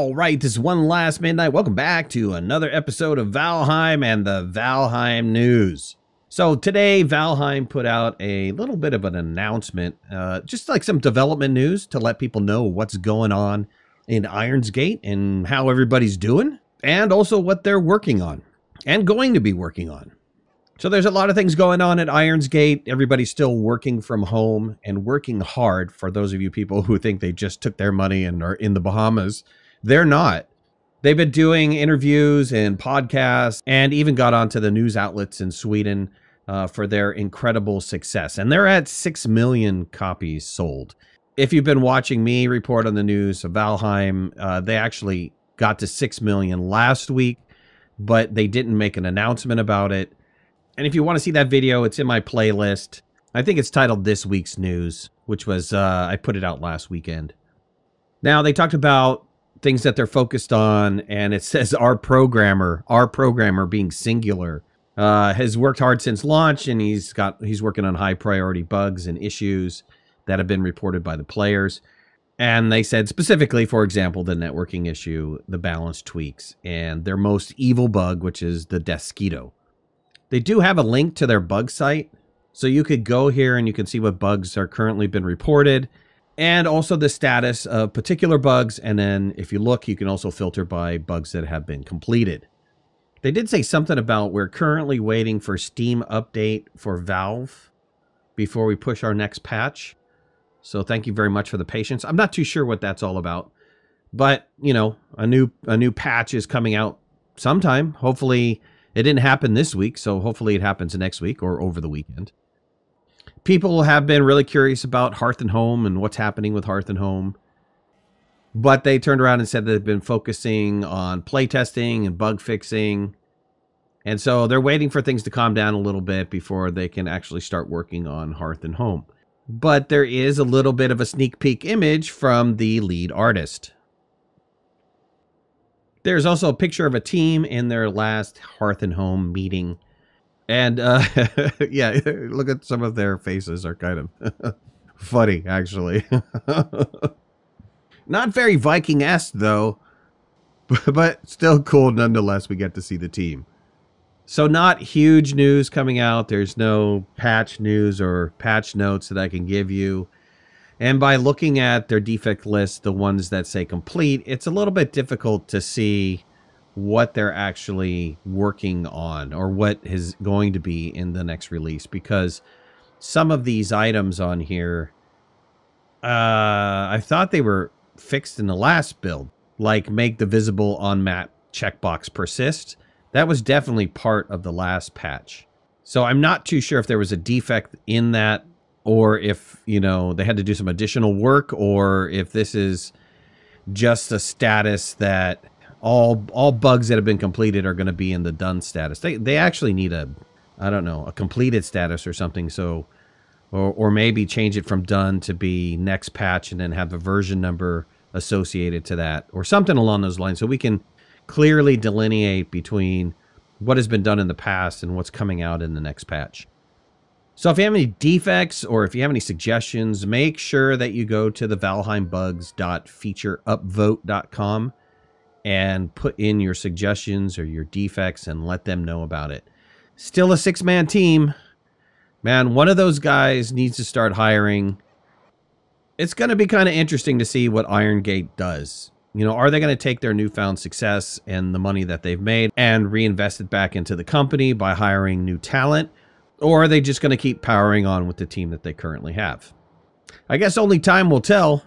All right, this is One Last Midnight. Welcome back to another episode of Valheim and the Valheim news. So today, Valheim put out a little bit of an announcement, just like some development news to let people know what's going on in Ironsgate and how everybody's doing, and also what they're working on and going to be working on. So there's a lot of things going on at Ironsgate. Everybody's still working from home and working hard. For those of you people who think they just took their money and are in the Bahamas, they're not. They've been doing interviews and podcasts and even got onto the news outlets in Sweden for their incredible success. And they're at 6 million copies sold. If you've been watching me report on the news of Valheim, they actually got to 6 million last week, but they didn't make an announcement about it. And if you want to see that video, it's in my playlist. I think it's titled This Week's News, which was, I put it out last weekend. Now, they talked about things that they're focused on, and it says our programmer being singular, has worked hard since launch, and he's working on high priority bugs and issues that have been reported by the players. And they said specifically, for example, the networking issue, the balance tweaks, and their most evil bug, which is the Desquito. They do have a link to their bug site, so you could go here and you can see what bugs are currently been reported, and also the status of particular bugs. And then if you look, you can also filter by bugs that have been completed. They did say something about we're currently waiting for Steam update for Valve before we push our next patch. So thank you very much for the patience. I'm not too sure what that's all about, but you know, a new patch is coming out sometime. Hopefully it didn't happen this week, so hopefully it happens next week or over the weekend. People have been really curious about Hearth and Home and what's happening with Hearth and Home. But they turned around and said they've been focusing on playtesting and bug fixing. And so they're waiting for things to calm down a little bit before they can actually start working on Hearth and Home. But there is a little bit of a sneak peek image from the lead artist. There's also a picture of a team in their last Hearth and Home meeting. And, yeah, look at some of their faces are kind of funny, actually. Not very Viking-esque, though, but still cool nonetheless. We get to see the team. So not huge news coming out. There's no patch news or patch notes that I can give you. And by looking at their defect list, the ones that say complete, it's a little bit difficult to see what they're actually working on or what is going to be in the next release, because some of these items on here, I thought they were fixed in the last build, like make the visible on map checkbox persist. That was definitely part of the last patch. So I'm not too sure if there was a defect in that, or if, you know, they had to do some additional work, or if this is just a status that all bugs that have been completed are going to be in the done status. They actually need a, I don't know, a completed status or something. So, or maybe change it from done to be next patch and then have a version number associated to that or something along those lines. So we can clearly delineate between what has been done in the past and what's coming out in the next patch. So if you have any defects or if you have any suggestions, make sure that you go to the valheimbugs.featureupvote.com and put in your suggestions or your defects and let them know about it. Still a 6-man team. Man, one of those guys needs to start hiring. It's going to be kind of interesting to see what Ironsgate does. You know, are they going to take their newfound success and the money that they've made and reinvest it back into the company by hiring new talent? Or are they just going to keep powering on with the team that they currently have? I guess only time will tell.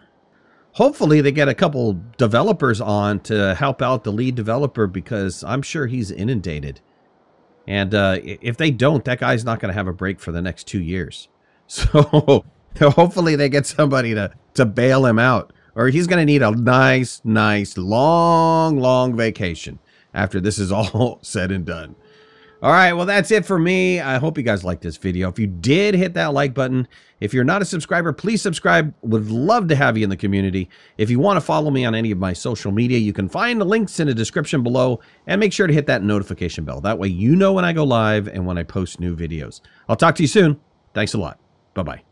Hopefully they get a couple developers on to help out the lead developer, because I'm sure he's inundated. And if they don't, that guy's not going to have a break for the next 2 years. So hopefully they get somebody to bail him out. Or he's going to need a nice, long vacation after this is all said and done. All right, well, that's it for me. I hope you guys liked this video. If you did, hit that like button. If you're not a subscriber, please subscribe. Would love to have you in the community. If you want to follow me on any of my social media, you can find the links in the description below, and make sure to hit that notification bell. That way you know when I go live and when I post new videos. I'll talk to you soon. Thanks a lot. Bye-bye.